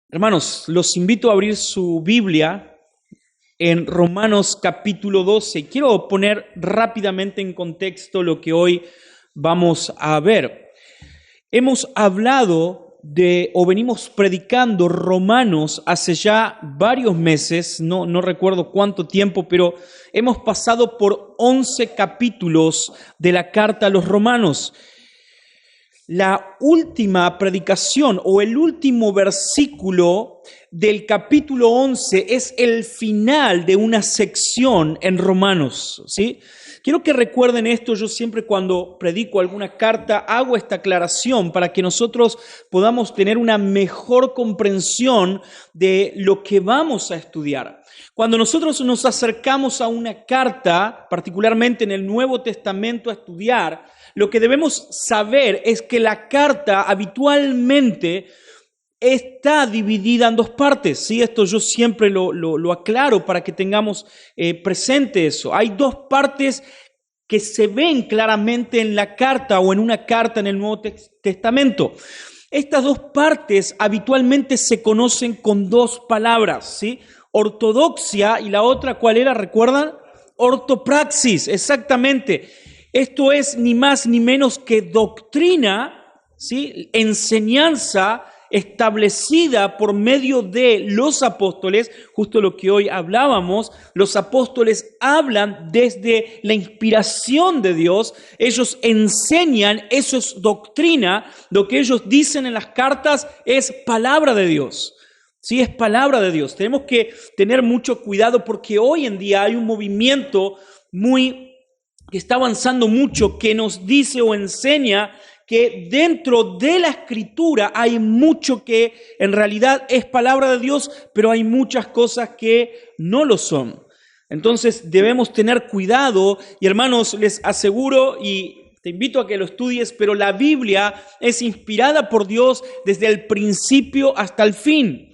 Hermanos, los invito a abrir su Biblia en Romanos capítulo 12. Quiero poner rápidamente en contexto lo que hoy vamos a ver. Hemos hablado o venimos predicando Romanos hace ya varios meses, no recuerdo cuánto tiempo, pero hemos pasado por 11 capítulos de la carta a los Romanos. La última predicación o el último versículo del capítulo 11 es el final de una sección en Romanos, ¿sí? Quiero que recuerden esto. Yo siempre cuando predico alguna carta hago esta aclaración para que nosotros podamos tener una mejor comprensión de lo que vamos a estudiar. Cuando nosotros nos acercamos a una carta, particularmente en el Nuevo Testamento, a estudiar, lo que debemos saber es que la carta habitualmente está dividida en dos partes, ¿sí? Esto yo siempre lo aclaro para que tengamos presente eso. Hay dos partes que se ven claramente en la carta o en una carta en el Nuevo Testamento. Estas dos partes habitualmente se conocen con dos palabras, ¿sí? Ortodoxia y la otra, ¿cuál era? ¿Recuerdan? Ortopraxis, exactamente. Esto es ni más ni menos que doctrina, ¿sí? Enseñanza establecida por medio de los apóstoles, justo lo que hoy hablábamos. Los apóstoles hablan desde la inspiración de Dios, ellos enseñan, eso es doctrina, lo que ellos dicen en las cartas es palabra de Dios. Sí, es palabra de Dios. Tenemos que tener mucho cuidado porque hoy en día hay un movimiento que está avanzando mucho, que nos dice o enseña que dentro de la Escritura hay mucho que en realidad es palabra de Dios, pero hay muchas cosas que no lo son. Entonces debemos tener cuidado y, hermanos, les aseguro y te invito a que lo estudies, pero la Biblia es inspirada por Dios desde el principio hasta el fin.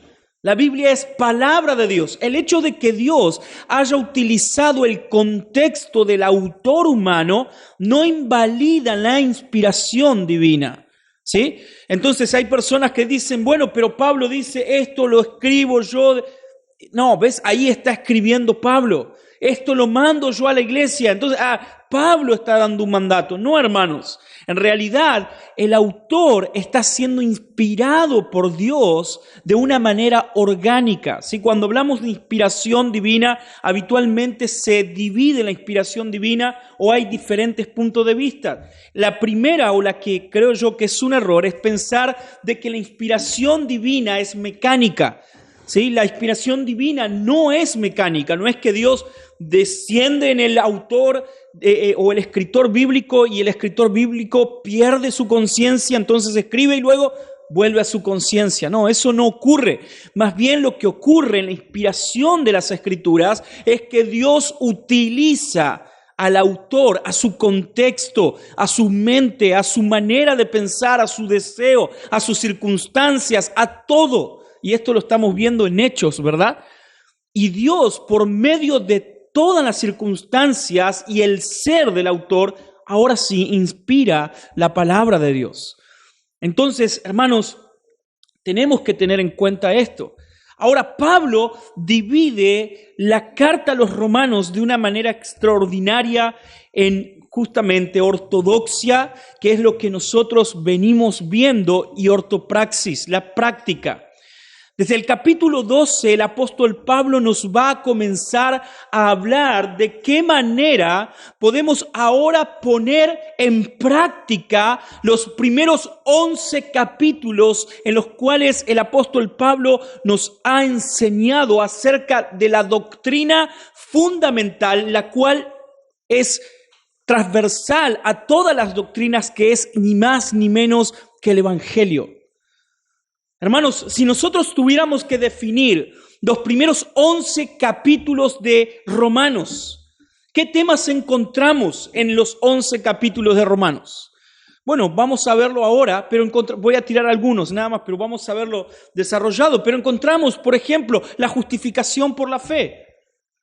La Biblia es palabra de Dios. El hecho de que Dios haya utilizado el contexto del autor humano no invalida la inspiración divina, ¿sí? Entonces hay personas que dicen, bueno, pero Pablo dice esto, lo escribo yo. No, ¿ves? Ahí está escribiendo Pablo. Esto lo mando yo a la iglesia. Entonces, Pablo está dando un mandato. No, hermanos. En realidad, el autor está siendo inspirado por Dios de una manera orgánica. ¿Sí? Cuando hablamos de inspiración divina, habitualmente se divide la inspiración divina o hay diferentes puntos de vista. La primera, o la que creo yo que es un error, es pensar de que la inspiración divina es mecánica. ¿Sí? La inspiración divina no es mecánica, no es que Dios desciende en el autor o el escritor bíblico y el escritor bíblico pierde su conciencia, entonces escribe y luego vuelve a su conciencia. No, eso no ocurre. Más bien lo que ocurre en la inspiración de las Escrituras es que Dios utiliza al autor, a su contexto, a su mente, a su manera de pensar, a su deseo, a sus circunstancias, a todo. Y esto lo estamos viendo en Hechos, ¿verdad? Y Dios, por medio de todas las circunstancias y el ser del autor, ahora sí inspira la palabra de Dios. Entonces, hermanos, tenemos que tener en cuenta esto. Ahora, Pablo divide la carta a los romanos de una manera extraordinaria en justamente ortodoxia, que es lo que nosotros venimos viendo, y ortopraxis, la práctica. Desde el capítulo 12, el apóstol Pablo nos va a comenzar a hablar de qué manera podemos ahora poner en práctica los primeros 11 capítulos en los cuales el apóstol Pablo nos ha enseñado acerca de la doctrina fundamental, la cual es transversal a todas las doctrinas, que es ni más ni menos que el Evangelio. Hermanos, si nosotros tuviéramos que definir los primeros 11 capítulos de Romanos, ¿qué temas encontramos en los 11 capítulos de Romanos? Bueno, vamos a verlo ahora, pero voy a tirar algunos nada más, pero vamos a verlo desarrollado. Pero encontramos, por ejemplo, la justificación por la fe.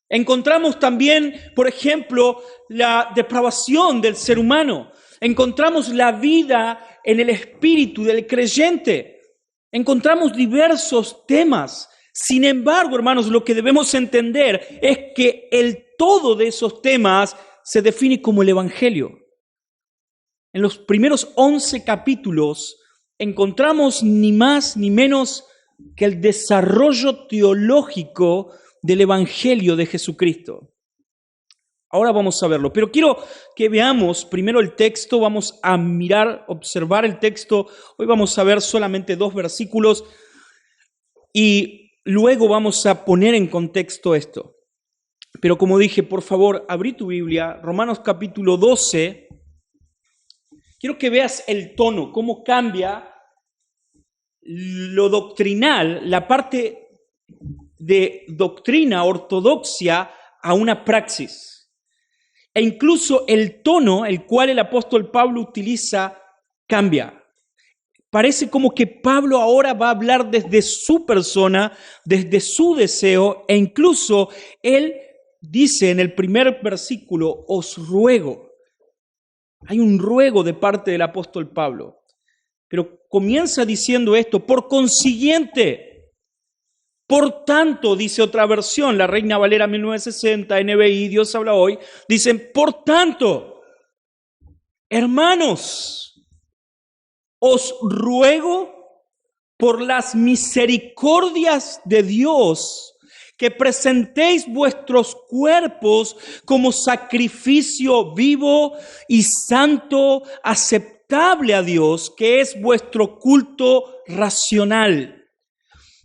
Encontramos también, por ejemplo, la depravación del ser humano. Encontramos la vida en el espíritu del creyente. Encontramos diversos temas. Sin embargo, hermanos, lo que debemos entender es que el todo de esos temas se define como el Evangelio. En los primeros 11 capítulos encontramos ni más ni menos que el desarrollo teológico del Evangelio de Jesucristo. Ahora vamos a verlo, pero quiero que veamos primero el texto, vamos a mirar, observar el texto. Hoy vamos a ver solamente 2 versículos y luego vamos a poner en contexto esto. Pero como dije, por favor, abrí tu Biblia, Romanos capítulo 12. Quiero que veas el tono, cómo cambia lo doctrinal, la parte de doctrina, ortodoxia, a una praxis. E incluso el tono, el cual el apóstol Pablo utiliza, cambia. Parece como que Pablo ahora va a hablar desde su persona, desde su deseo, e incluso él dice en el primer versículo, os ruego. Hay un ruego de parte del apóstol Pablo, pero comienza diciendo esto, por consiguiente. Por tanto, dice otra versión, la Reina Valera 1960, NBI, Dios habla hoy, dicen, por tanto, hermanos, os ruego por las misericordias de Dios que presentéis vuestros cuerpos como sacrificio vivo y santo, aceptable a Dios, que es vuestro culto racional.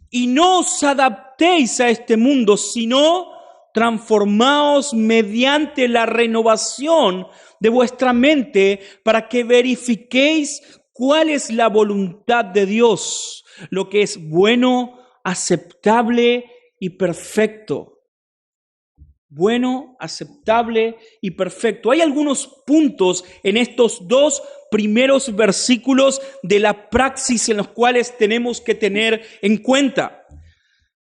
Y no os adaptéis a este mundo, sino transformaos mediante la renovación de vuestra mente para que verifiquéis cuál es la voluntad de Dios, lo que es bueno, aceptable y perfecto. Bueno, aceptable y perfecto. Hay algunos puntos en estos 2 primeros versículos de la praxis en los cuales tenemos que tener en cuenta.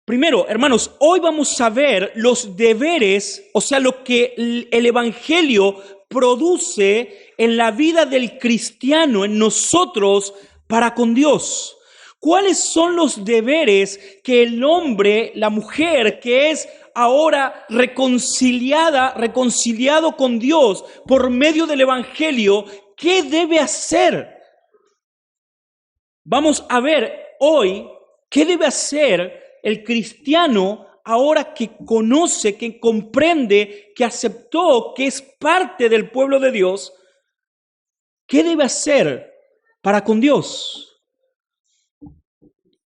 Primero, hermanos, hoy vamos a ver los deberes, o sea, lo que el Evangelio produce en la vida del cristiano, en nosotros, para con Dios. ¿Cuáles son los deberes que el hombre, la mujer, que es ahora reconciliado con Dios por medio del Evangelio, qué debe hacer? Vamos a ver hoy qué debe hacer el cristiano ahora que conoce, que comprende, que aceptó, que es parte del pueblo de Dios. ¿Qué debe hacer para con Dios?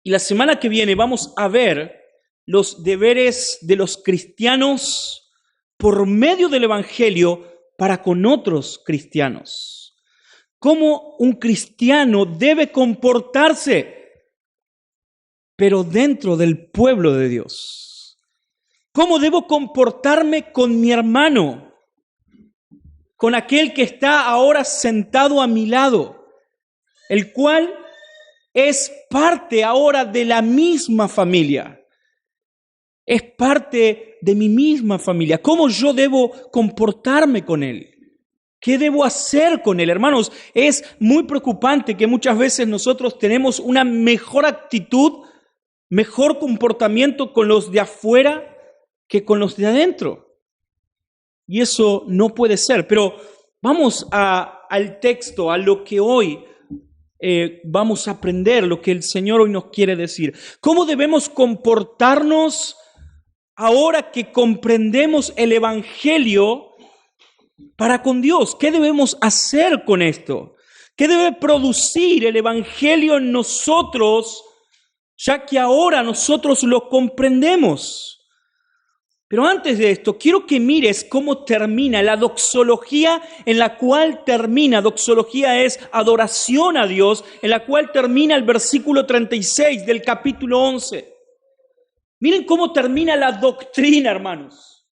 Y la semana que viene vamos a ver los deberes de los cristianos por medio del Evangelio para con otros cristianos. Cómo un cristiano debe comportarse, pero dentro del pueblo de Dios. ¿Cómo debo comportarme con mi hermano, con aquel que está ahora sentado a mi lado, el cual es parte ahora de la misma familia? Es parte de mi misma familia. ¿Cómo yo debo comportarme con él? ¿Qué debo hacer con él? Hermanos, es muy preocupante que muchas veces nosotros tenemos una mejor actitud, mejor comportamiento con los de afuera que con los de adentro. Y eso no puede ser. Pero vamos al texto, a lo que hoy vamos a aprender, lo que el Señor hoy nos quiere decir. ¿Cómo debemos comportarnos ahora que comprendemos el Evangelio para con Dios? ¿Qué debemos hacer con esto? ¿Qué debe producir el Evangelio en nosotros, ya que ahora nosotros lo comprendemos? Pero antes de esto, quiero que mires cómo termina la doxología en la cual termina. Doxología es adoración a Dios, en la cual termina el versículo 36 del capítulo 11. Miren cómo termina la doctrina, hermanos.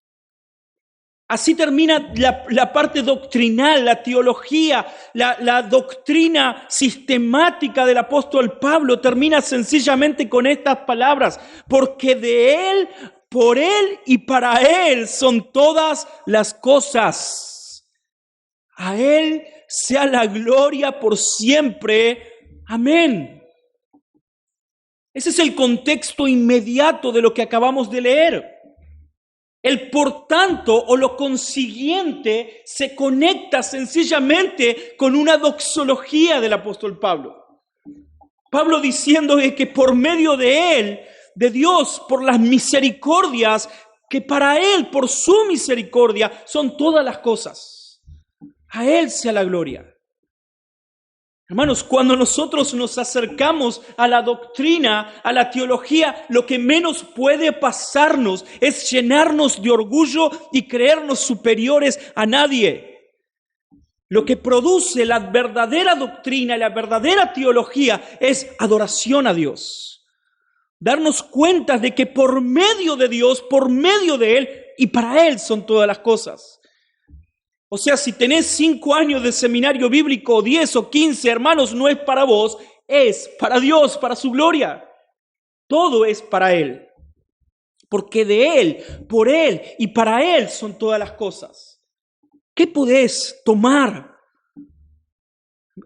Así termina la parte doctrinal, la teología, la doctrina sistemática del apóstol Pablo. Termina sencillamente con estas palabras: porque de Él, por Él y para Él son todas las cosas. A Él sea la gloria por siempre. Amén. Ese es el contexto inmediato de lo que acabamos de leer. El por tanto o lo consiguiente se conecta sencillamente con una doxología del apóstol Pablo. Pablo diciendo que por medio de él, de Dios, por las misericordias, que para él, por su misericordia, son todas las cosas. A él sea la gloria. Hermanos, cuando nosotros nos acercamos a la doctrina, a la teología, lo que menos puede pasarnos es llenarnos de orgullo y creernos superiores a nadie. Lo que produce la verdadera doctrina y la verdadera teología es adoración a Dios. Darnos cuenta de que por medio de Dios, por medio de Él y para Él son todas las cosas. O sea, si tenés 5 años de seminario bíblico, o 10 o 15, hermanos, no es para vos, es para Dios, para su gloria. Todo es para Él. Porque de Él, por Él y para Él son todas las cosas. ¿Qué podés tomar?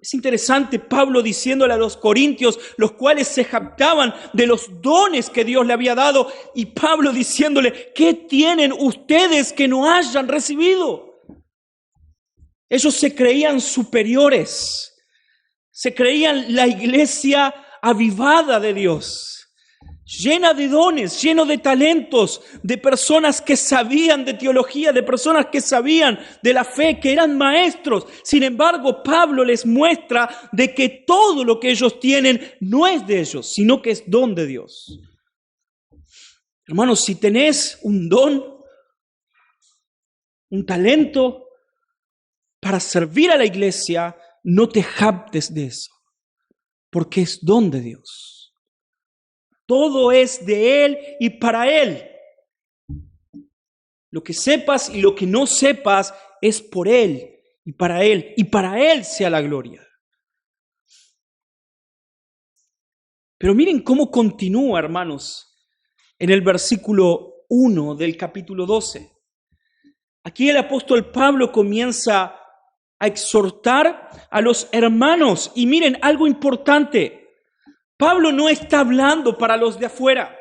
Es interesante Pablo diciéndole a los corintios, los cuales se jactaban de los dones que Dios le había dado, y Pablo diciéndole, ¿qué tienen ustedes que no hayan recibido? Ellos se creían superiores, se creían la iglesia avivada de Dios, llena de dones, lleno de talentos, de personas que sabían de teología, de personas que sabían de la fe, que eran maestros. Sin embargo, Pablo les muestra de que todo lo que ellos tienen no es de ellos, sino que es don de Dios. Hermanos, si tenés un don, un talento, para servir a la iglesia, no te jactes de eso, porque es don de Dios. Todo es de Él y para Él. Lo que sepas y lo que no sepas es por Él y para Él sea la gloria. Pero miren cómo continúa, hermanos, en el versículo 1 del capítulo 12. Aquí el apóstol Pablo comienza a exhortar a los hermanos. Y miren, algo importante. Pablo no está hablando para los de afuera.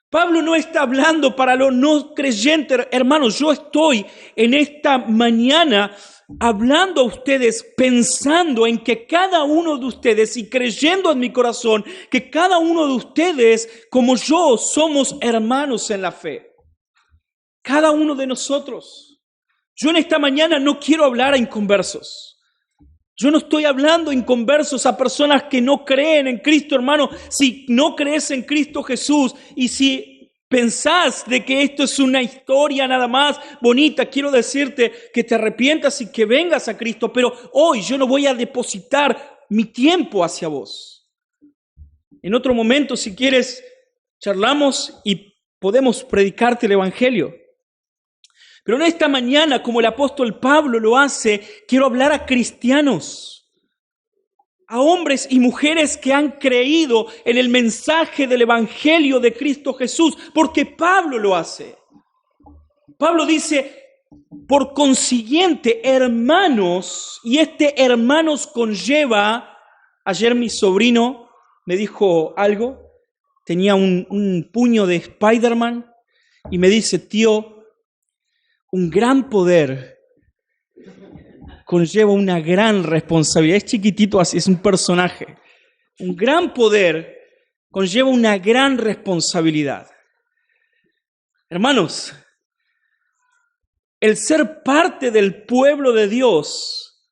Pablo no está hablando para los no creyentes. Hermanos, yo estoy en esta mañana hablando a ustedes, pensando en que cada uno de ustedes y creyendo en mi corazón que cada uno de ustedes, como yo, somos hermanos en la fe. Cada uno de nosotros. Yo en esta mañana no quiero hablar a inconversos. Yo no estoy hablando inconversos a personas que no creen en Cristo, hermano. Si no crees en Cristo Jesús y si pensás de que esto es una historia nada más bonita, quiero decirte que te arrepientas y que vengas a Cristo. Pero hoy yo no voy a depositar mi tiempo hacia vos. En otro momento, si quieres, charlamos y podemos predicarte el Evangelio. Pero en esta mañana, como el apóstol Pablo lo hace, quiero hablar a cristianos, a hombres y mujeres que han creído en el mensaje del Evangelio de Cristo Jesús, porque Pablo lo hace. Pablo dice, por consiguiente, hermanos, y este hermanos conlleva, ayer mi sobrino me dijo algo, tenía un puño de Spider-Man y me dice, tío, un gran poder conlleva una gran responsabilidad. Es chiquitito así, es un personaje. Un gran poder conlleva una gran responsabilidad. Hermanos, el ser parte del pueblo de Dios,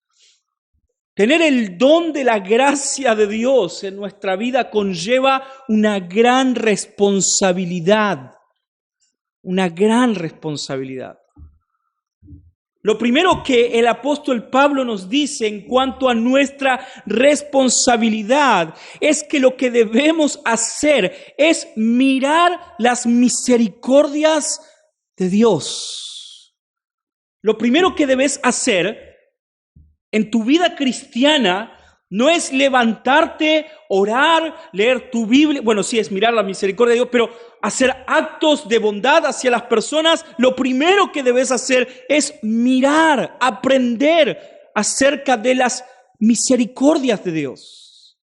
tener el don de la gracia de Dios en nuestra vida conlleva una gran responsabilidad. Una gran responsabilidad. Lo primero que el apóstol Pablo nos dice en cuanto a nuestra responsabilidad es que lo que debemos hacer es mirar las misericordias de Dios. Lo primero que debes hacer en tu vida cristiana no es levantarte, orar, leer tu Biblia. Bueno, sí, es mirar la misericordia de Dios, pero hacer actos de bondad hacia las personas. Lo primero que debes hacer es mirar, aprender acerca de las misericordias de Dios.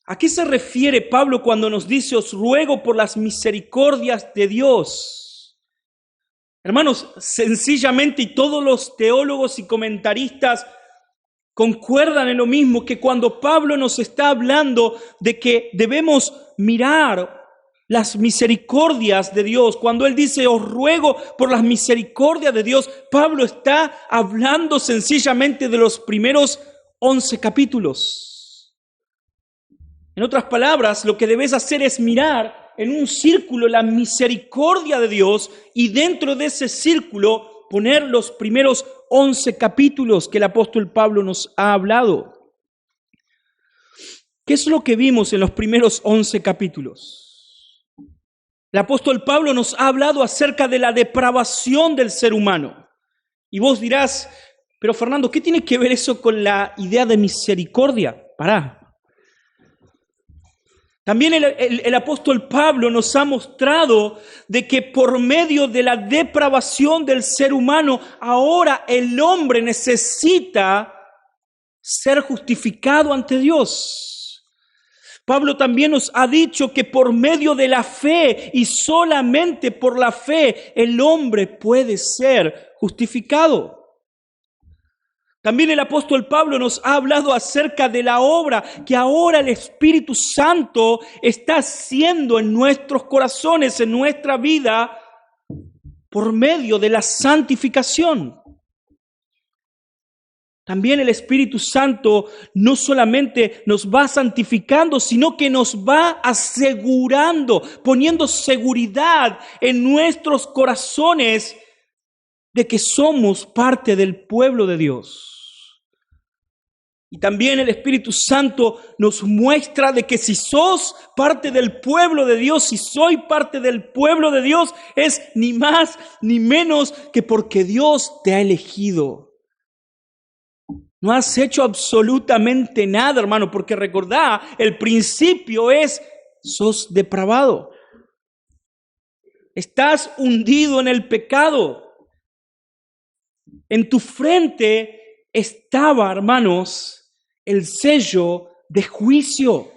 ¿A qué se refiere Pablo cuando nos dice, os ruego por las misericordias de Dios? Hermanos, sencillamente, y todos los teólogos y comentaristas concuerdan en lo mismo, que cuando Pablo nos está hablando de que debemos mirar las misericordias de Dios, cuando él dice, os ruego por las misericordias de Dios, Pablo está hablando sencillamente de los primeros 11 capítulos. En otras palabras, lo que debes hacer es mirar en un círculo la misericordia de Dios y dentro de ese círculo poner los primeros 11 capítulos que el apóstol Pablo nos ha hablado. ¿Qué es lo que vimos en los primeros 11 capítulos? El apóstol Pablo nos ha hablado acerca de la depravación del ser humano. Y vos dirás, pero Fernando, ¿qué tiene que ver eso con la idea de misericordia? Pará. También el apóstol Pablo nos ha mostrado de que por medio de la depravación del ser humano, ahora el hombre necesita ser justificado ante Dios. Pablo también nos ha dicho que por medio de la fe y solamente por la fe el hombre puede ser justificado. También el apóstol Pablo nos ha hablado acerca de la obra que ahora el Espíritu Santo está haciendo en nuestros corazones, en nuestra vida, por medio de la santificación. También el Espíritu Santo no solamente nos va santificando, sino que nos va asegurando, poniendo seguridad en nuestros corazones de que somos parte del pueblo de Dios. Y también el Espíritu Santo nos muestra de que si sos parte del pueblo de Dios, si soy parte del pueblo de Dios, es ni más ni menos que porque Dios te ha elegido. No has hecho absolutamente nada, hermano, porque recordá, el principio es, sos depravado. Estás hundido en el pecado. En tu frente estaba, hermanos, el sello de juicio,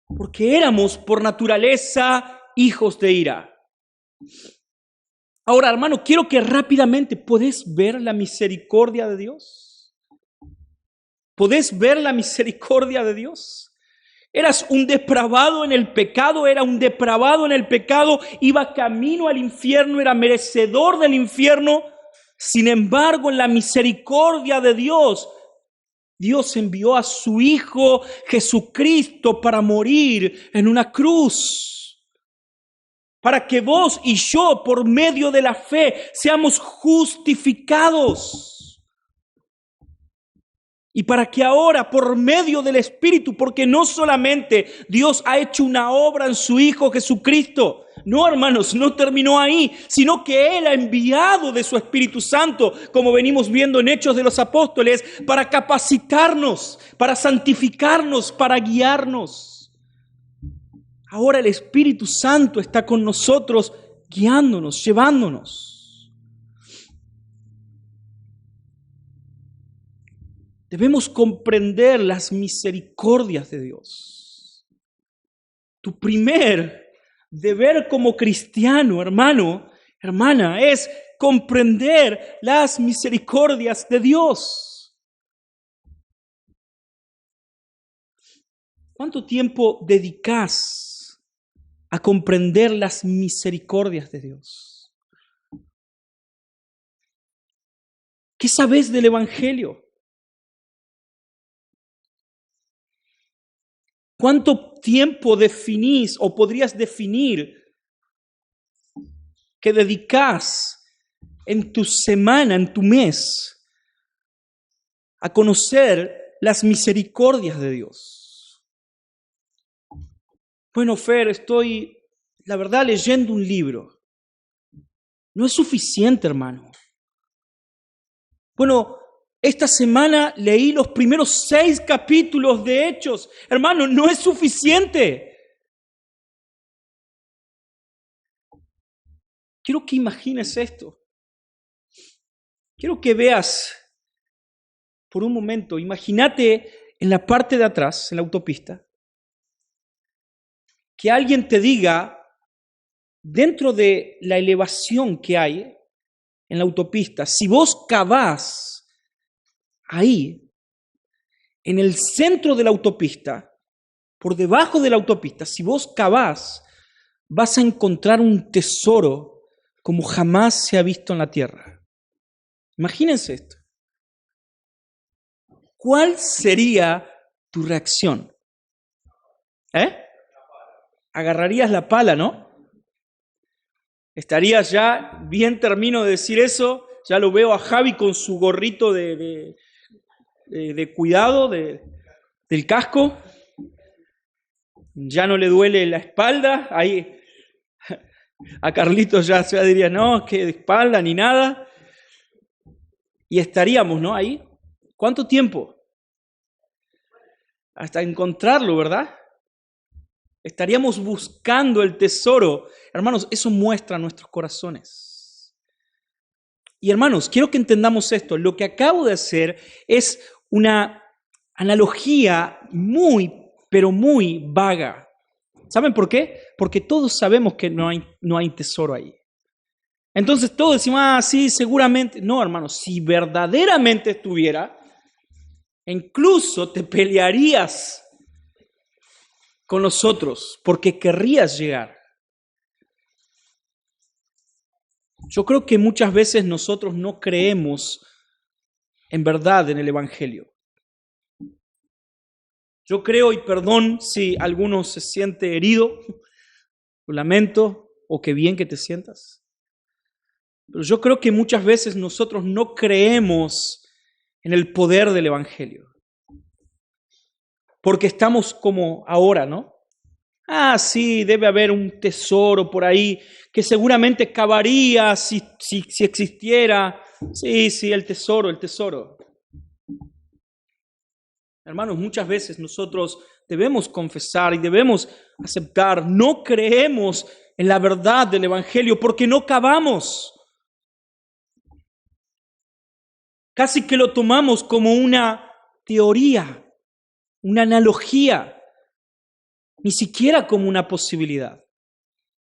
porque éramos por naturaleza hijos de ira. Ahora, hermano, quiero que rápidamente, ¿podés ver la misericordia de Dios? ¿Podés ver la misericordia de Dios? Eras un depravado en el pecado, iba camino al infierno, era merecedor del infierno. Sin embargo, en la misericordia de Dios, Dios envió a su Hijo Jesucristo para morir en una cruz. Para que vos y yo, por medio de la fe, seamos justificados. Y para que ahora, por medio del Espíritu, porque no solamente Dios ha hecho una obra en su Hijo Jesucristo, no, hermanos, no terminó ahí, sino que Él ha enviado de su Espíritu Santo, como venimos viendo en Hechos de los Apóstoles, para capacitarnos, para santificarnos, para guiarnos. Ahora el Espíritu Santo está con nosotros, guiándonos, llevándonos. Debemos comprender las misericordias de Dios. Tu primer deber como cristiano, hermano, hermana, es comprender las misericordias de Dios. ¿Cuánto tiempo dedicas a comprender las misericordias de Dios? ¿Qué sabes del Evangelio? ¿Cuánto tiempo definís o podrías definir que dedicás en tu semana, en tu mes, a conocer las misericordias de Dios? Bueno, Fer, estoy, la verdad, leyendo un libro. No es suficiente, hermano. Bueno, esta semana leí los primeros 6 capítulos de Hechos. Hermano, no es suficiente. Quiero que imagines esto. Quiero que veas por un momento, imagínate en la parte de atrás, en la autopista, que alguien te diga, dentro de la elevación que hay en la autopista, si vos cavás ahí, en el centro de la autopista, por debajo de la autopista, si vos cavás, vas a encontrar un tesoro como jamás se ha visto en la tierra. Imagínense esto. ¿Cuál sería tu reacción? Agarrarías la pala, ¿no? Estarías ya, bien termino de decir eso, ya lo veo a Javi con su gorrito de cuidado del casco, ya no le duele la espalda, ahí a Carlitos ya diría, no, que de espalda ni nada, y estaríamos, ¿no? Ahí, ¿cuánto tiempo? Hasta encontrarlo, ¿verdad? Estaríamos buscando el tesoro. Hermanos, eso muestra nuestros corazones. Y hermanos, quiero que entendamos esto. Lo que acabo de hacer es una analogía muy, pero muy vaga. ¿Saben por qué? Porque todos sabemos que no hay tesoro ahí. Entonces todos decimos, sí, seguramente. No, hermanos, si verdaderamente estuviera, incluso te pelearías con nosotros, porque querrías llegar. Yo creo que muchas veces nosotros no creemos en verdad en el Evangelio. Yo creo, y perdón si alguno se siente herido, lo lamento, o qué bien que te sientas, pero yo creo que muchas veces nosotros no creemos en el poder del Evangelio. Porque estamos como ahora, ¿no? Sí, debe haber un tesoro por ahí que seguramente cavaría si existiera. Sí, el tesoro. Hermanos, muchas veces nosotros debemos confesar y debemos aceptar, no creemos en la verdad del Evangelio porque no cavamos. Casi que lo tomamos como una teoría, una analogía, ni siquiera como una posibilidad.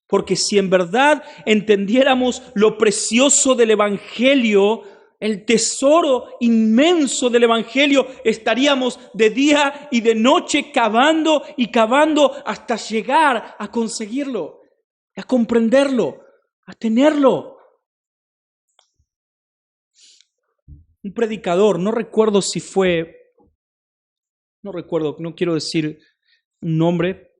Porque si en verdad entendiéramos lo precioso del Evangelio, el tesoro inmenso del Evangelio, estaríamos de día y de noche cavando y cavando hasta llegar a conseguirlo, a comprenderlo, a tenerlo. Un predicador, no quiero decir un nombre,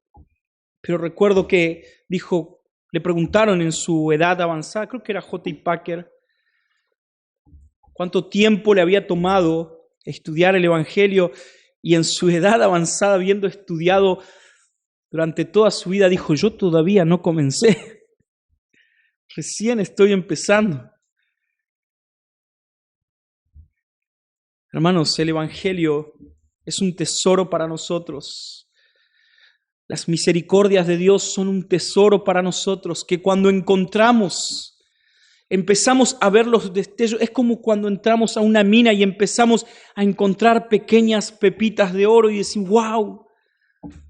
pero recuerdo que dijo, le preguntaron en su edad avanzada, creo que era J.I. Packer, cuánto tiempo le había tomado estudiar el Evangelio, y en su edad avanzada, habiendo estudiado durante toda su vida, dijo, yo todavía no comencé, recién estoy empezando. Hermanos, el Evangelio es un tesoro para nosotros. Las misericordias de Dios son un tesoro para nosotros que cuando empezamos a ver los destellos. Es como cuando entramos a una mina y empezamos a encontrar pequeñas pepitas de oro y decimos, wow,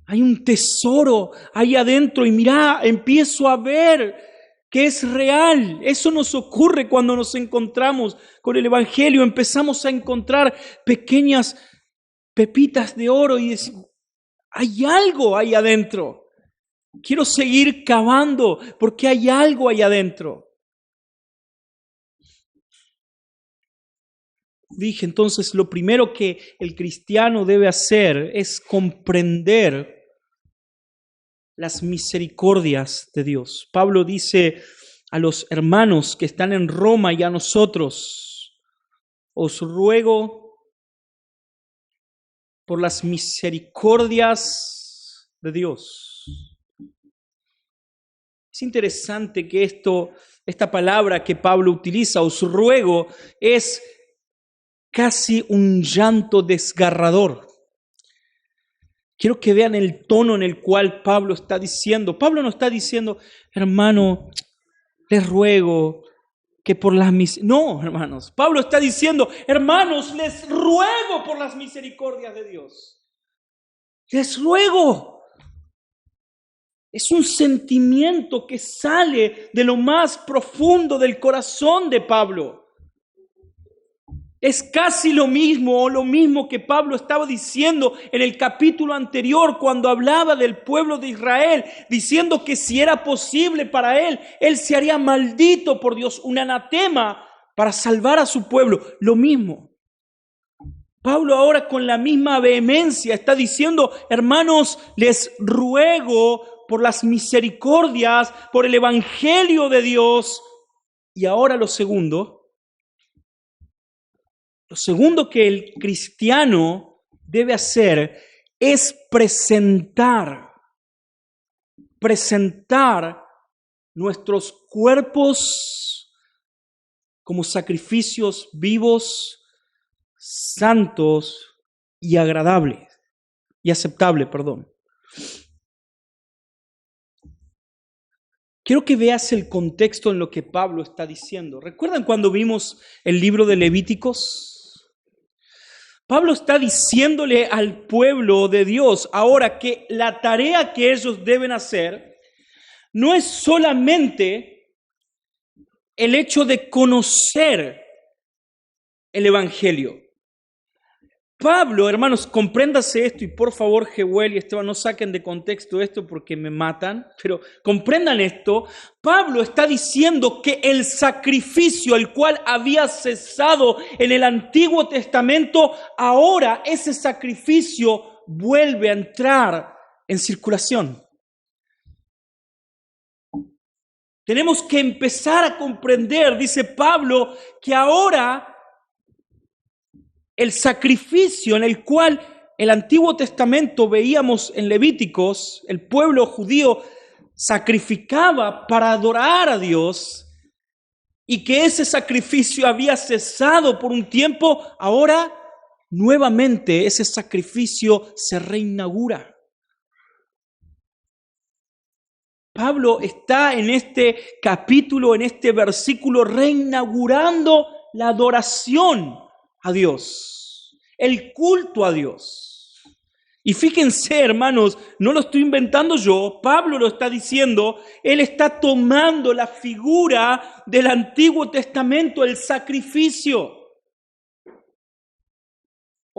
hay un tesoro ahí adentro y mirá, empiezo a ver que es real. Eso nos ocurre cuando nos encontramos con el Evangelio. Empezamos a encontrar pequeñas pepitas de oro y decimos, hay algo ahí adentro. Quiero seguir cavando porque hay algo ahí adentro. Dije, entonces, lo primero que el cristiano debe hacer es comprender las misericordias de Dios. Pablo dice a los hermanos que están en Roma y a nosotros, os ruego por las misericordias de Dios. Es interesante que esta palabra que Pablo utiliza, os ruego, es casi un llanto desgarrador. Quiero que vean el tono en el cual Pablo está diciendo. Pablo no está diciendo, hermano, les ruego que por las misericordias. No, hermanos. Pablo está diciendo, hermanos, les ruego por las misericordias de Dios. Les ruego. Es un sentimiento que sale de lo más profundo del corazón de Pablo. Es casi lo mismo que Pablo estaba diciendo en el capítulo anterior cuando hablaba del pueblo de Israel, diciendo que si era posible para él se haría maldito por Dios, un anatema para salvar a su pueblo. Lo mismo. Pablo ahora con la misma vehemencia está diciendo, hermanos, les ruego por las misericordias, por el evangelio de Dios. Y ahora lo segundo que el cristiano debe hacer es presentar nuestros cuerpos como sacrificios vivos, santos y agradables y aceptables, Quiero que veas el contexto en lo que Pablo está diciendo. ¿Recuerdan cuando vimos el libro de Levíticos? Pablo está diciéndole al pueblo de Dios ahora que la tarea que ellos deben hacer no es solamente el hecho de conocer el evangelio. Pablo, hermanos, compréndase esto y por favor, Jehuel y Esteban, no saquen de contexto esto porque me matan, pero comprendan esto. Pablo está diciendo que el sacrificio el cual había cesado en el Antiguo Testamento, ahora ese sacrificio vuelve a entrar en circulación. Tenemos que empezar a comprender, dice Pablo, que ahora el sacrificio en el cual el Antiguo Testamento veíamos en Levíticos, el pueblo judío sacrificaba para adorar a Dios y que ese sacrificio había cesado por un tiempo, ahora nuevamente ese sacrificio se reinaugura. Pablo está en este capítulo, en este versículo, reinaugurando la adoración a Dios, el culto a Dios. Y fíjense, hermanos, no lo estoy inventando yo, Pablo lo está diciendo, él está tomando la figura del Antiguo Testamento, el sacrificio.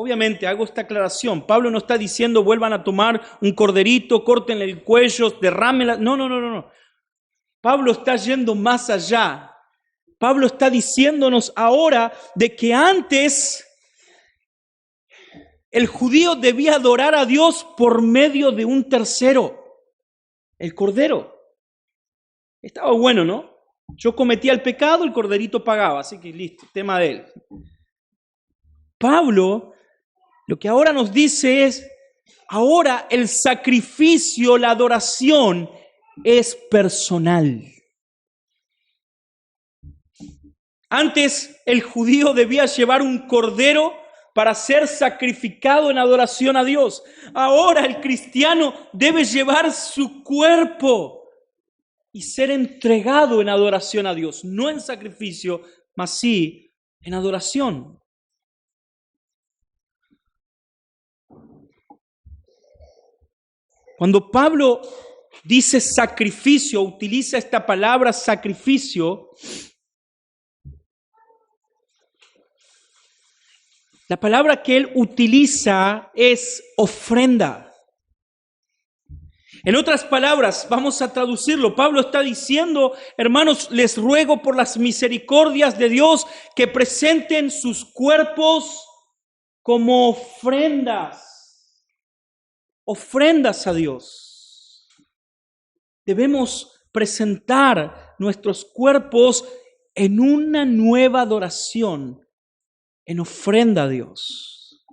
Obviamente hago esta aclaración, Pablo no está diciendo vuelvan a tomar un corderito, córtenle el cuello, derrámenla, no. Pablo está yendo más allá. Pablo está diciéndonos ahora de que antes el judío debía adorar a Dios por medio de un tercero, el cordero. Estaba bueno, ¿no? Yo cometía el pecado, el corderito pagaba, así que listo, tema de él. Pablo lo que ahora nos dice es, ahora el sacrificio, la adoración es personal. Antes el judío debía llevar un cordero para ser sacrificado en adoración a Dios. Ahora el cristiano debe llevar su cuerpo y ser entregado en adoración a Dios. No en sacrificio, mas sí en adoración. Cuando Pablo dice sacrificio, utiliza esta palabra sacrificio, la palabra que él utiliza es ofrenda. En otras palabras, vamos a traducirlo. Pablo está diciendo, hermanos, les ruego por las misericordias de Dios que presenten sus cuerpos como ofrendas a Dios. Debemos presentar nuestros cuerpos en una nueva adoración, en ofrenda a Dios.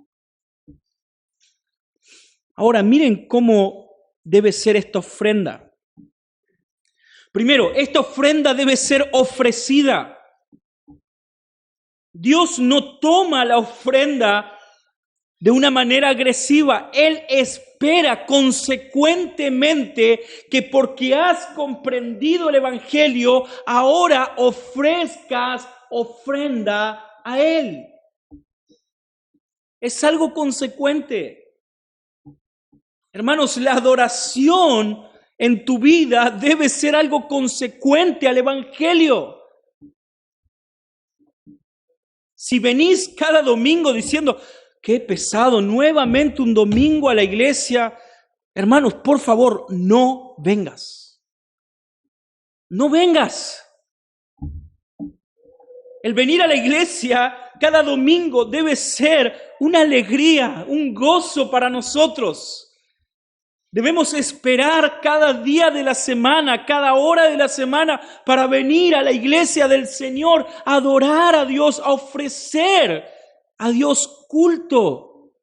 Ahora miren cómo debe ser esta ofrenda. Primero, esta ofrenda debe ser ofrecida. Dios no toma la ofrenda de una manera agresiva. Él espera consecuentemente que porque has comprendido el Evangelio, ahora ofrezcas ofrenda a Él. Es algo consecuente. Hermanos, la adoración en tu vida debe ser algo consecuente al Evangelio. Si venís cada domingo diciendo, qué pesado, nuevamente un domingo a la iglesia, hermanos, por favor, no vengas. No vengas. El venir a la iglesia cada domingo debe ser una alegría, un gozo para nosotros. Debemos esperar cada día de la semana, cada hora de la semana para venir a la iglesia del Señor, a adorar a Dios, a ofrecer a Dios culto.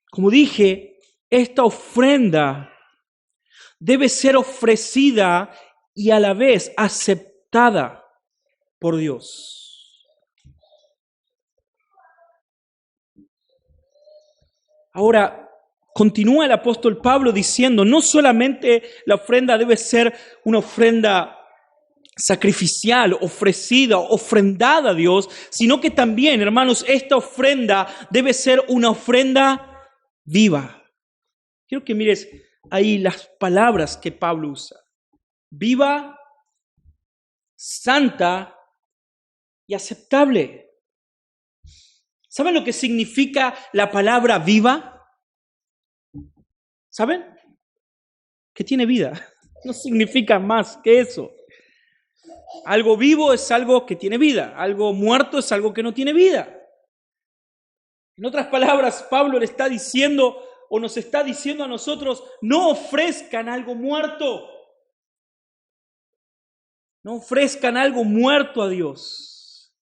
Como dije, esta ofrenda debe ser ofrecida y a la vez aceptada por Dios. Ahora, continúa el apóstol Pablo diciendo, no solamente la ofrenda debe ser una ofrenda sacrificial, ofrecida, ofrendada a Dios, sino que también, hermanos, esta ofrenda debe ser una ofrenda viva. Quiero que mires ahí las palabras que Pablo usa. Viva, santa y aceptable. ¿Saben lo que significa la palabra viva? ¿Saben? Que tiene vida. No significa más que eso. Algo vivo es algo que tiene vida. Algo muerto es algo que no tiene vida. En otras palabras, Pablo le está diciendo o nos está diciendo a nosotros, no ofrezcan algo muerto. No ofrezcan algo muerto a Dios.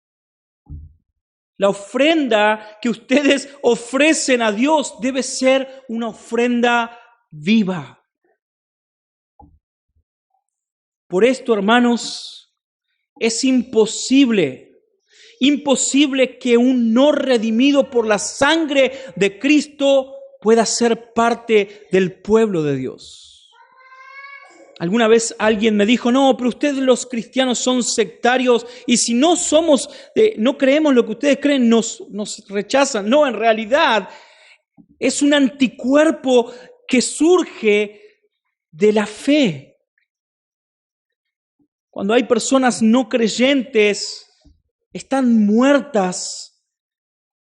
La ofrenda que ustedes ofrecen a Dios debe ser una ofrenda viva. Por esto, hermanos, es imposible que un no redimido por la sangre de Cristo pueda ser parte del pueblo de Dios. Alguna vez alguien me dijo, no, pero ustedes los cristianos son sectarios y si no somos, no creemos lo que ustedes creen, nos rechazan. No, en realidad es un anticuerpo que surge de la fe. Cuando hay personas no creyentes, están muertas,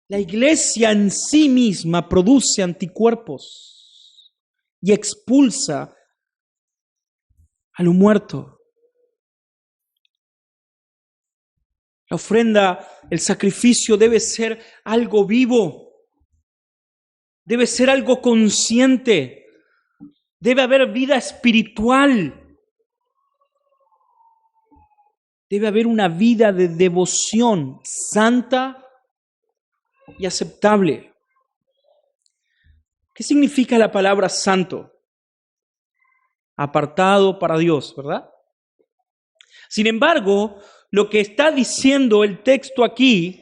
la iglesia en sí misma produce anticuerpos y expulsa a lo muerto. La ofrenda, el sacrificio debe ser algo vivo, debe ser algo consciente, debe haber vida espiritual, debe haber una vida de devoción santa y aceptable. ¿Qué significa la palabra santo? Apartado para Dios, ¿verdad? Sin embargo, lo que está diciendo el texto aquí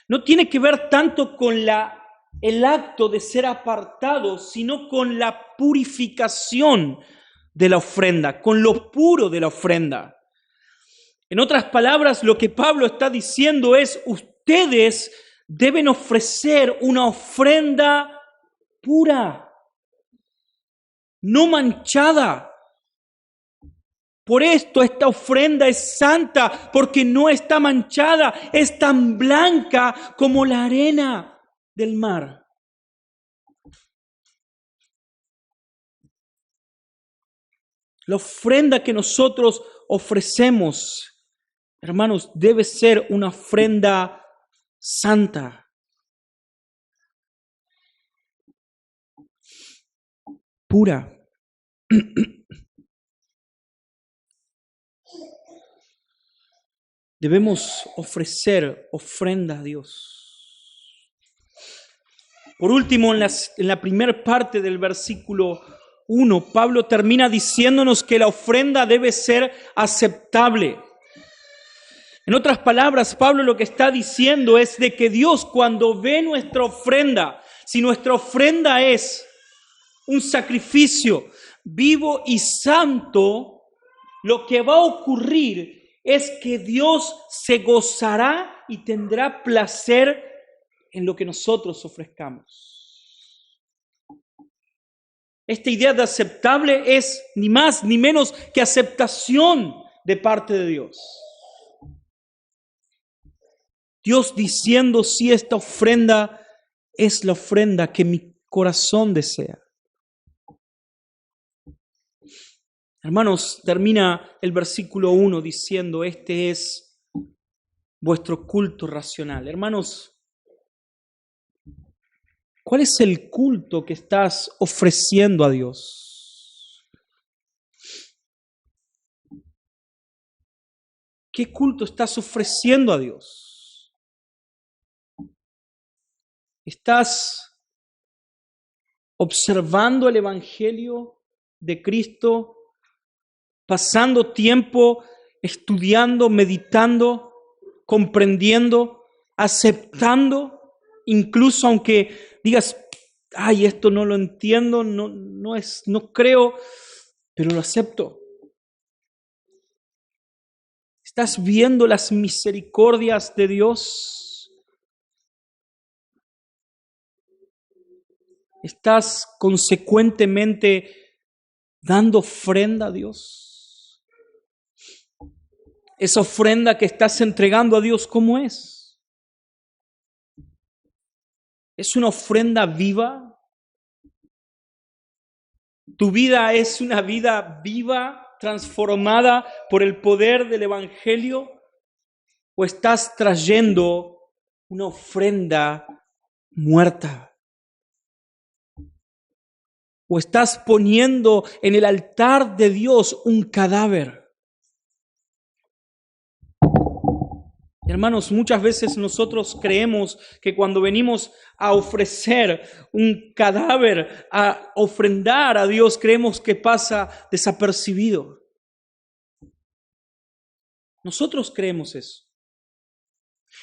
no tiene que ver tanto con el acto de ser apartado, sino con la purificación de la ofrenda, con lo puro de la ofrenda. En otras palabras, lo que Pablo está diciendo es, ustedes deben ofrecer una ofrenda pura, no manchada. Por esto esta ofrenda es santa, porque no está manchada, es tan blanca como la arena del mar. La ofrenda que nosotros ofrecemos, hermanos, debe ser una ofrenda santa. Pura. Debemos ofrecer ofrenda a Dios. Por último, en la primera parte del versículo 1, Pablo termina diciéndonos que la ofrenda debe ser aceptable. En otras palabras, Pablo lo que está diciendo es de que Dios, cuando ve nuestra ofrenda, si nuestra ofrenda es un sacrificio vivo y santo, lo que va a ocurrir es que Dios se gozará y tendrá placer en lo que nosotros ofrezcamos. Esta idea de aceptable es ni más ni menos que aceptación de parte de Dios. Dios diciendo si esta ofrenda es la ofrenda que mi corazón desea. Hermanos, termina el versículo 1 diciendo, este es vuestro culto racional. Hermanos, ¿cuál es el culto que estás ofreciendo a Dios? ¿Qué culto estás ofreciendo a Dios? ¿Estás observando el Evangelio de Cristo? ¿Pasando tiempo estudiando, meditando, comprendiendo, aceptando? Incluso aunque digas, ay, esto no lo entiendo, no creo, pero lo acepto. ¿Estás viendo las misericordias de Dios? ¿Estás consecuentemente dando ofrenda a Dios? Esa ofrenda que estás entregando a Dios, ¿cómo es? ¿Es una ofrenda viva? ¿Tu vida es una vida viva, transformada por el poder del Evangelio? ¿O estás trayendo una ofrenda muerta? ¿O estás poniendo en el altar de Dios un cadáver? Hermanos, muchas veces nosotros creemos que cuando venimos a ofrecer un cadáver, a ofrendar a Dios, creemos que pasa desapercibido. Nosotros creemos eso.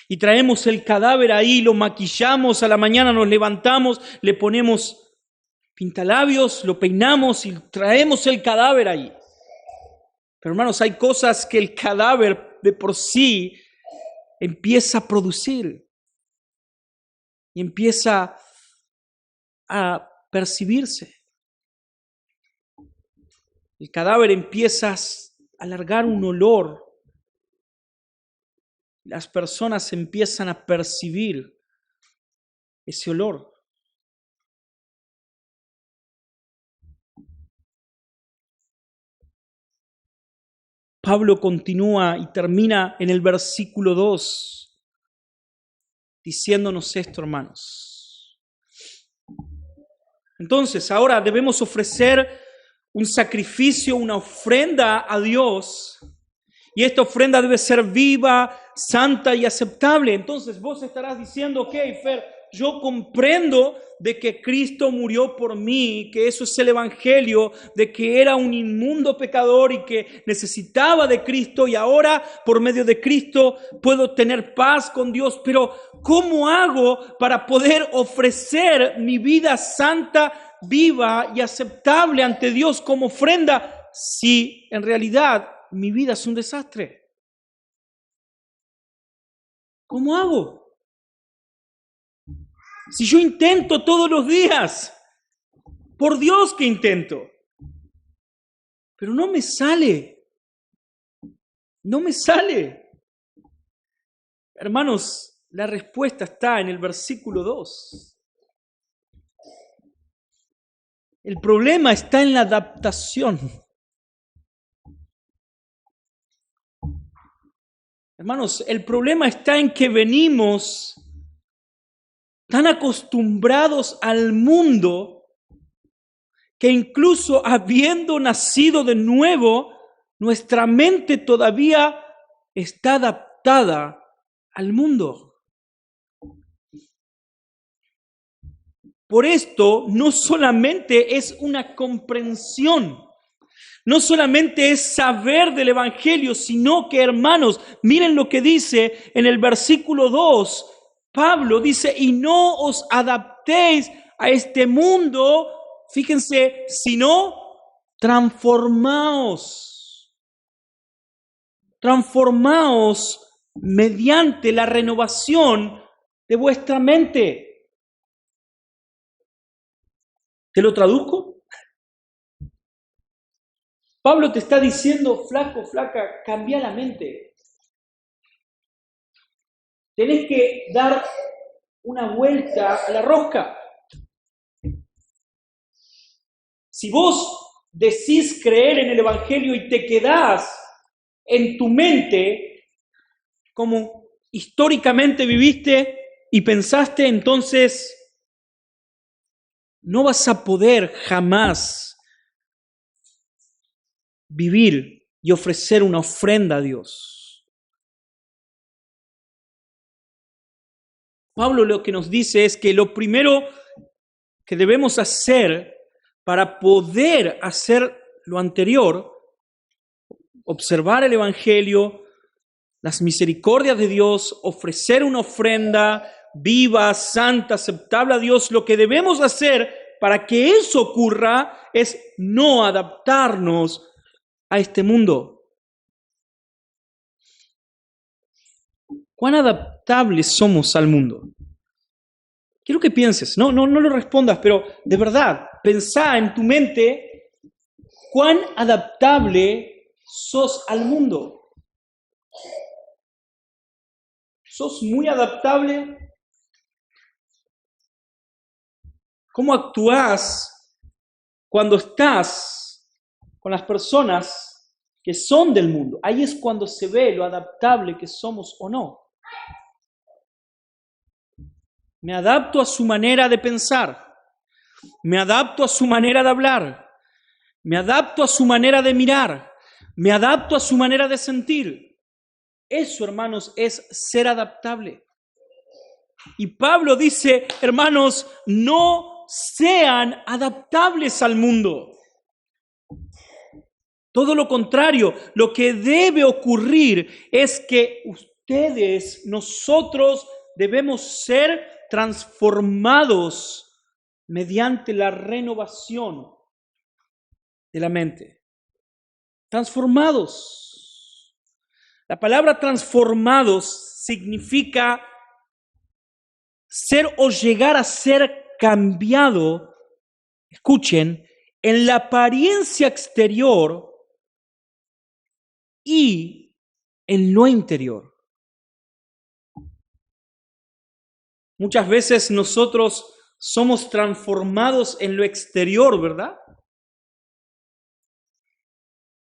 Y traemos el cadáver ahí, lo maquillamos, a la mañana nos levantamos, le ponemos pintalabios, lo peinamos y traemos el cadáver ahí. Pero hermanos, hay cosas que el cadáver de por sí empieza a producir y empieza a percibirse. El cadáver empieza a largar un olor. Las personas empiezan a percibir ese olor. Pablo continúa y termina en el versículo 2 diciéndonos esto, hermanos. Entonces, ahora debemos ofrecer un sacrificio, una ofrenda a Dios. Y esta ofrenda debe ser viva, santa y aceptable. Entonces vos estarás diciendo, ok, Fer, yo comprendo de que Cristo murió por mí, que eso es el Evangelio, de que era un inmundo pecador y que necesitaba de Cristo y ahora por medio de Cristo puedo tener paz con Dios. Pero ¿cómo hago para poder ofrecer mi vida santa, viva y aceptable ante Dios como ofrenda si en realidad mi vida es un desastre? ¿Cómo hago? Si yo intento todos los días, por Dios que intento, pero no me sale. No me sale. Hermanos, la respuesta está en el versículo 2. El problema está en la adaptación. Hermanos, el problema está en que venimos tan acostumbrados al mundo que incluso habiendo nacido de nuevo, nuestra mente todavía está adaptada al mundo. Por esto, no solamente es una comprensión, no solamente es saber del Evangelio, sino que, hermanos, miren lo que dice en el versículo 2. Pablo dice, y no os adaptéis a este mundo, fíjense, sino transformaos. Transformaos mediante la renovación de vuestra mente. ¿Te lo traduzco? Pablo te está diciendo, flaco, flaca, cambia la mente. Tenés que dar una vuelta a la rosca. Si vos decís creer en el Evangelio y te quedás en tu mente como históricamente viviste y pensaste, entonces no vas a poder jamás vivir y ofrecer una ofrenda a Dios. Pablo lo que nos dice es que lo primero que debemos hacer para poder hacer lo anterior, observar el Evangelio, las misericordias de Dios, ofrecer una ofrenda viva, santa, aceptable a Dios, lo que debemos hacer para que eso ocurra es no adaptarnos a este mundo. ¿Cuán adaptables somos al mundo? Quiero que pienses, no lo respondas, pero de verdad, pensá en tu mente cuán adaptable sos al mundo. ¿Sos muy adaptable? ¿Cómo actúas cuando estás con las personas que son del mundo? Ahí es cuando se ve lo adaptable que somos o no. Me adapto a su manera de pensar, me adapto a su manera de hablar, me adapto a su manera de mirar, me adapto a su manera de sentir. Eso, hermanos, es ser adaptable. Y Pablo dice, hermanos, no sean adaptables al mundo. Todo lo contrario, lo que debe ocurrir es que nosotros debemos ser transformados mediante la renovación de la mente. Transformados. La palabra transformados significa ser o llegar a ser cambiado, escuchen, en la apariencia exterior y en lo interior. Muchas veces nosotros somos transformados en lo exterior, ¿verdad?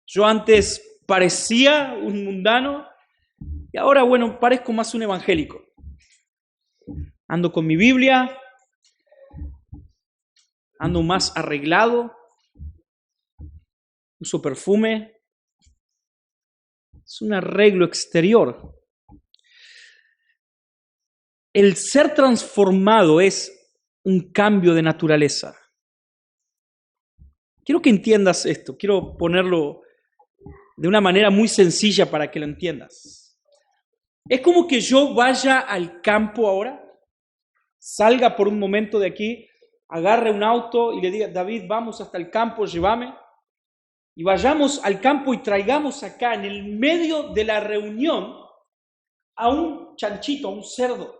Yo antes parecía un mundano y ahora, bueno, parezco más un evangélico. Ando con mi Biblia, ando más arreglado, uso perfume. Es un arreglo exterior. El ser transformado es un cambio de naturaleza. Quiero que entiendas esto, quiero ponerlo de una manera muy sencilla para que lo entiendas. Es como que yo vaya al campo ahora, salga por un momento de aquí, agarre un auto y le diga, David, vamos hasta el campo, llévame. Y vayamos al campo y traigamos acá, en el medio de la reunión, a un chanchito, a un cerdo.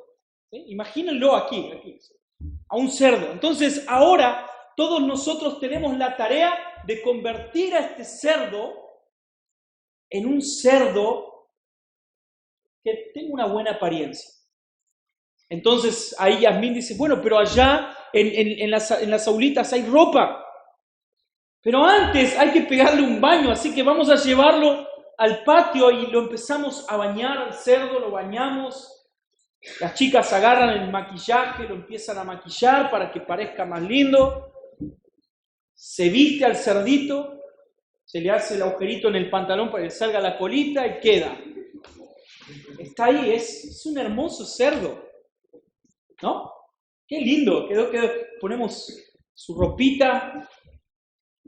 ¿Sí? Imagínenlo aquí, a un cerdo. Entonces, ahora todos nosotros tenemos la tarea de convertir a este cerdo en un cerdo que tenga una buena apariencia. Entonces, ahí Yasmín dice, bueno, pero allá en las aulitas hay ropa. Pero antes hay que pegarle un baño, así que vamos a llevarlo al patio y lo empezamos a bañar al cerdo, lo bañamos. Las chicas agarran el maquillaje, lo empiezan a maquillar para que parezca más lindo. Se viste al cerdito, se le hace el agujerito en el pantalón para que salga la colita y queda. Está ahí, es un hermoso cerdo, ¿no? Qué lindo, quedó, ponemos su ropita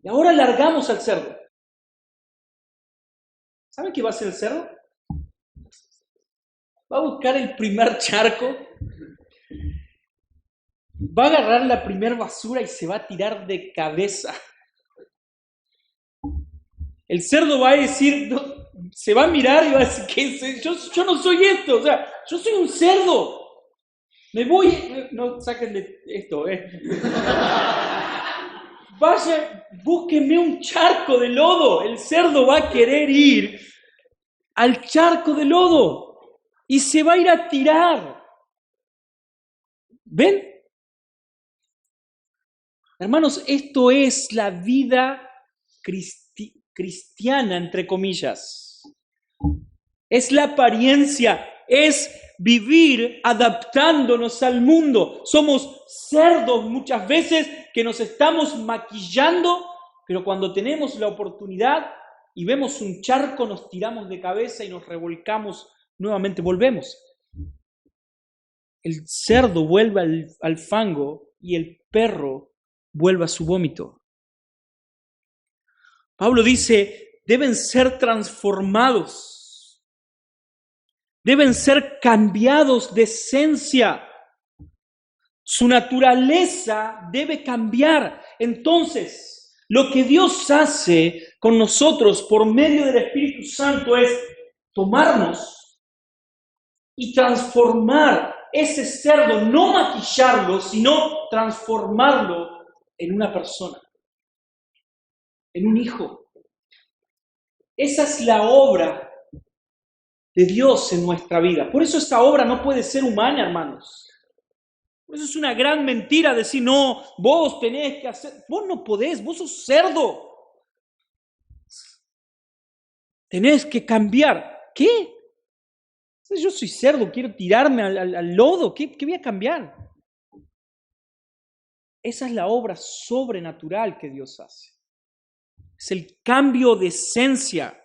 y ahora largamos al cerdo. ¿Saben qué va a hacer el cerdo? Va a buscar el primer charco, va a agarrar la primer basura y se va a tirar de cabeza. El cerdo va a decir, no, se va a mirar y va a decir, ¿qué? Yo no soy esto, o sea, yo soy un cerdo. Me voy, no saquen de esto, vaya, búsqueme un charco de lodo. El cerdo va a querer ir al charco de lodo y se va a ir a tirar. ¿Ven? Hermanos, esto es la vida cristiana, entre comillas. Es la apariencia, es vivir adaptándonos al mundo. Somos cerdos muchas veces que nos estamos maquillando, pero cuando tenemos la oportunidad y vemos un charco, nos tiramos de cabeza y nos revolcamos nuevamente, volvemos. El cerdo vuelve al fango y el perro vuelve a su vómito. Pablo dice, deben ser transformados, deben ser cambiados de esencia. Su naturaleza debe cambiar. Entonces, lo que Dios hace con nosotros por medio del Espíritu Santo es tomarnos y transformar ese cerdo, no maquillarlo, sino transformarlo en una persona, en un hijo. Esa es la obra de Dios en nuestra vida. Por eso esta obra no puede ser humana, hermanos. Por eso es una gran mentira decir, no, vos tenés que hacer, vos no podés, vos sos cerdo. Tenés que cambiar. ¿Qué? Yo soy cerdo, quiero tirarme al lodo, ¿qué voy a cambiar? Esa es la obra sobrenatural que Dios hace. Es el cambio de esencia.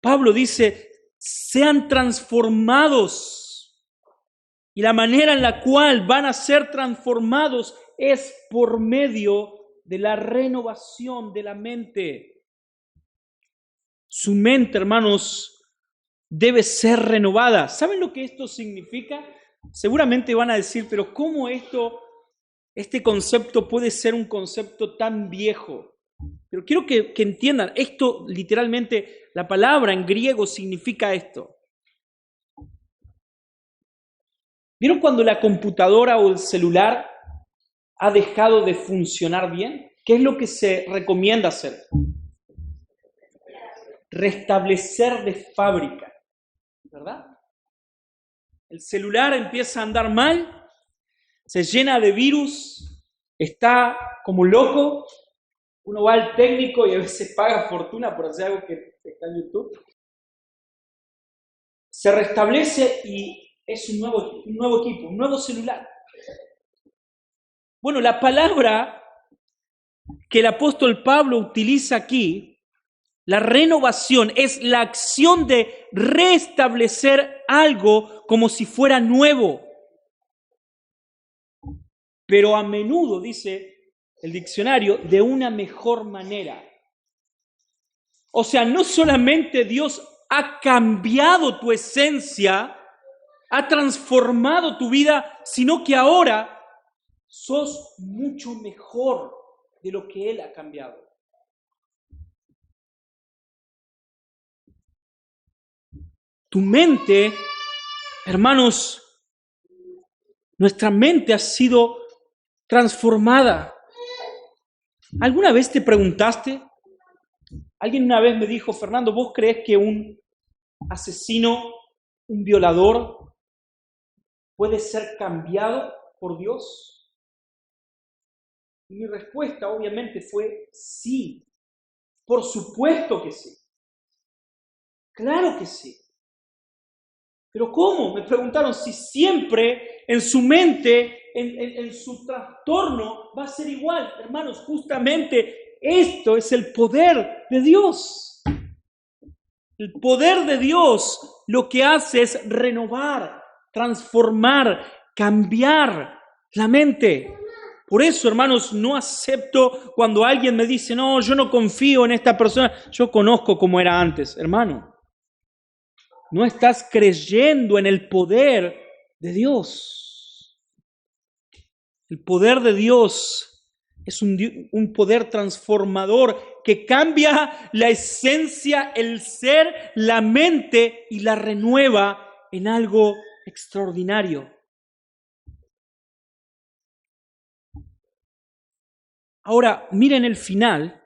Pablo dice, sean transformados. Y la manera en la cual van a ser transformados es por medio de la renovación de la mente. Su mente, hermanos, debe ser renovada. ¿Saben lo que esto significa? Seguramente van a decir, pero ¿cómo este concepto puede ser un concepto tan viejo? Pero quiero que entiendan, esto literalmente, la palabra en griego significa esto. ¿Vieron cuando la computadora o el celular ha dejado de funcionar bien? ¿Qué es lo que se recomienda hacer? Restablecer de fábrica, ¿verdad? El celular empieza a andar mal, se llena de virus, está como loco, uno va al técnico y a veces paga fortuna por hacer algo que está en YouTube. Se restablece y es un nuevo equipo, un nuevo celular. Bueno, la palabra que el apóstol Pablo utiliza aquí, la renovación, es la acción de restablecer algo como si fuera nuevo. Pero a menudo, dice el diccionario, de una mejor manera. O sea, no solamente Dios ha cambiado tu esencia, ha transformado tu vida, sino que ahora sos mucho mejor de lo que Él ha cambiado. Tu mente, hermanos, nuestra mente ha sido transformada. ¿Alguna vez te preguntaste? Alguien una vez me dijo, Fernando, ¿vos crees que un asesino, un violador, puede ser cambiado por Dios? Y mi respuesta obviamente fue sí. Por supuesto que sí. Claro que sí. ¿Pero cómo? Me preguntaron si siempre en su mente, en su trastorno, va a ser igual. Hermanos, justamente esto es el poder de Dios. El poder de Dios lo que hace es renovar, transformar, cambiar la mente. Por eso, hermanos, no acepto cuando alguien me dice, no, yo no confío en esta persona. Yo conozco cómo era antes, hermano. No estás creyendo en el poder de Dios. El poder de Dios es un poder transformador que cambia la esencia, el ser, la mente y la renueva en algo extraordinario. Ahora, miren el final.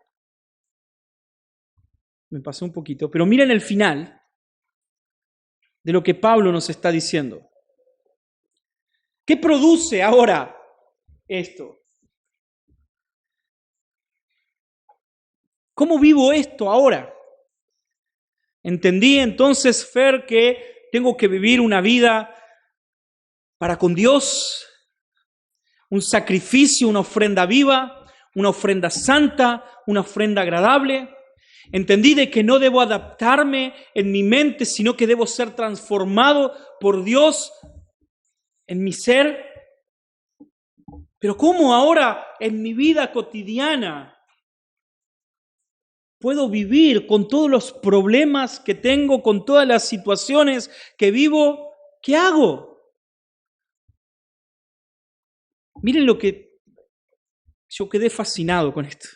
Me pasé un poquito, pero miren el final de lo que Pablo nos está diciendo. ¿Qué produce ahora esto? ¿Cómo vivo esto ahora? Entendí entonces, Fer, que tengo que vivir una vida para con Dios, un sacrificio, una ofrenda viva, una ofrenda santa, una ofrenda agradable. Entendí de que no debo adaptarme en mi mente, sino que debo ser transformado por Dios en mi ser. Pero ¿cómo ahora en mi vida cotidiana puedo vivir con todos los problemas que tengo, con todas las situaciones que vivo? ¿Qué hago? Miren lo que yo quedé fascinado con esto.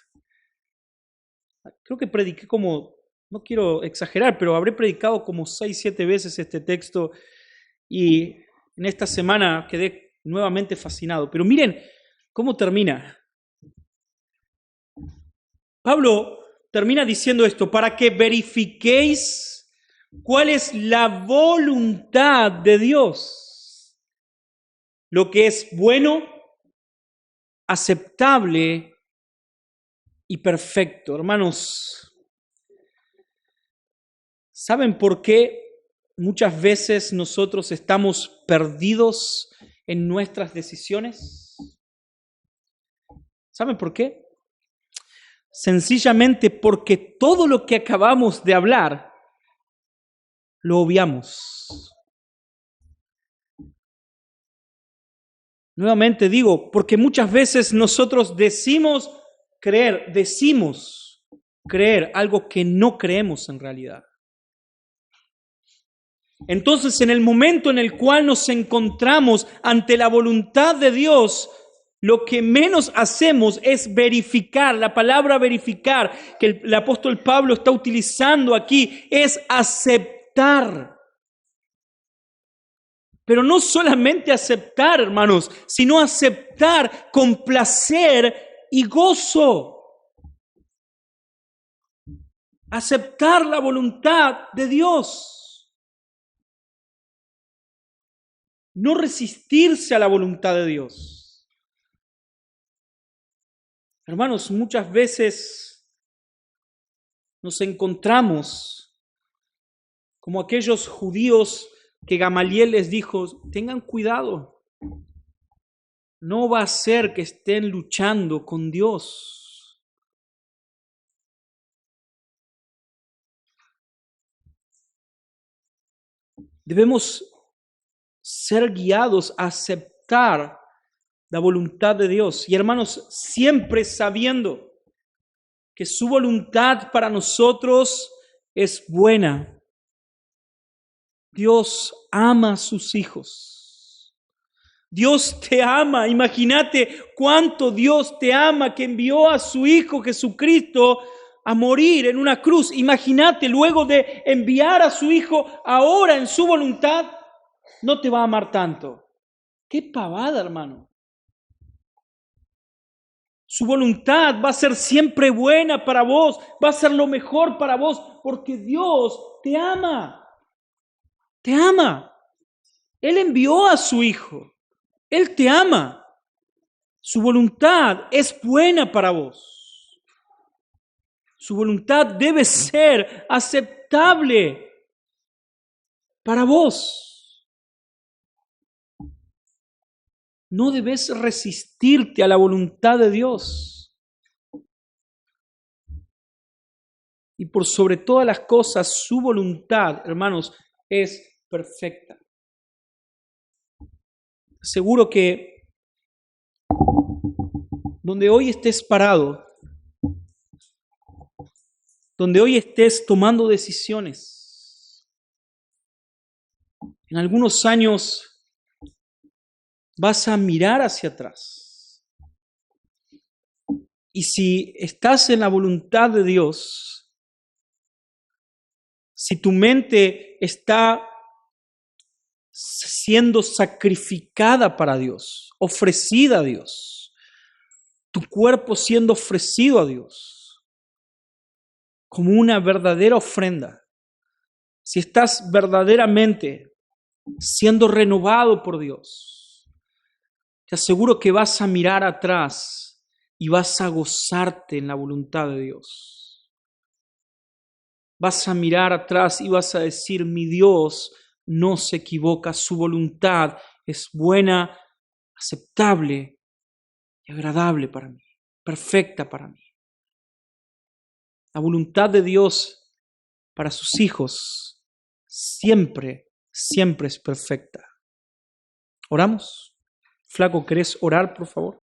Creo que prediqué no quiero exagerar, pero habré predicado como 6, 7 veces este texto y en esta semana quedé nuevamente fascinado. Pero miren cómo termina. Pablo termina diciendo esto: para que verifiquéis cuál es la voluntad de Dios, lo que es bueno, aceptable y perfecto. Hermanos, ¿saben por qué muchas veces nosotros estamos perdidos en nuestras decisiones? ¿Saben por qué? Sencillamente porque todo lo que acabamos de hablar lo obviamos. Nuevamente digo, porque muchas veces nosotros decimos creer algo que no creemos en realidad. Entonces, en el momento en el cual nos encontramos ante la voluntad de Dios, lo que menos hacemos es verificar. La palabra verificar que el apóstol Pablo está utilizando aquí es aceptar. Pero no solamente aceptar, hermanos, sino aceptar con placer y gozo. Aceptar la voluntad de Dios. No resistirse a la voluntad de Dios. Hermanos, muchas veces nos encontramos como aquellos judíos que Gamaliel les dijo: tengan cuidado, no va a ser que estén luchando con Dios. Debemos ser guiados a aceptar la voluntad de Dios. Y hermanos, siempre sabiendo que su voluntad para nosotros es buena. Dios ama a sus hijos. Dios te ama. Imagínate cuánto Dios te ama, que envió a su Hijo Jesucristo a morir en una cruz. Imagínate, luego de enviar a su Hijo, ahora en su voluntad, no te va a amar tanto. ¡Qué pavada, hermano! Su voluntad va a ser siempre buena para vos, va a ser lo mejor para vos, porque Dios te ama. Te ama. Él envió a su Hijo. Él te ama. Su voluntad es buena para vos. Su voluntad debe ser aceptable para vos. No debes resistirte a la voluntad de Dios. Y por sobre todas las cosas, su voluntad, hermanos, es perfecta. Seguro que donde hoy estés parado, donde hoy estés tomando decisiones, en algunos años vas a mirar hacia atrás. Y si estás en la voluntad de Dios, si tu mente está siendo sacrificada para Dios, ofrecida a Dios, tu cuerpo siendo ofrecido a Dios como una verdadera ofrenda, si estás verdaderamente siendo renovado por Dios, te aseguro que vas a mirar atrás y vas a gozarte en la voluntad de Dios. Vas a mirar atrás y vas a decir, mi Dios no se equivoca, su voluntad es buena, aceptable y agradable para mí, perfecta para mí. La voluntad de Dios para sus hijos siempre, siempre es perfecta. ¿Oramos? Flaco, ¿querés orar, por favor?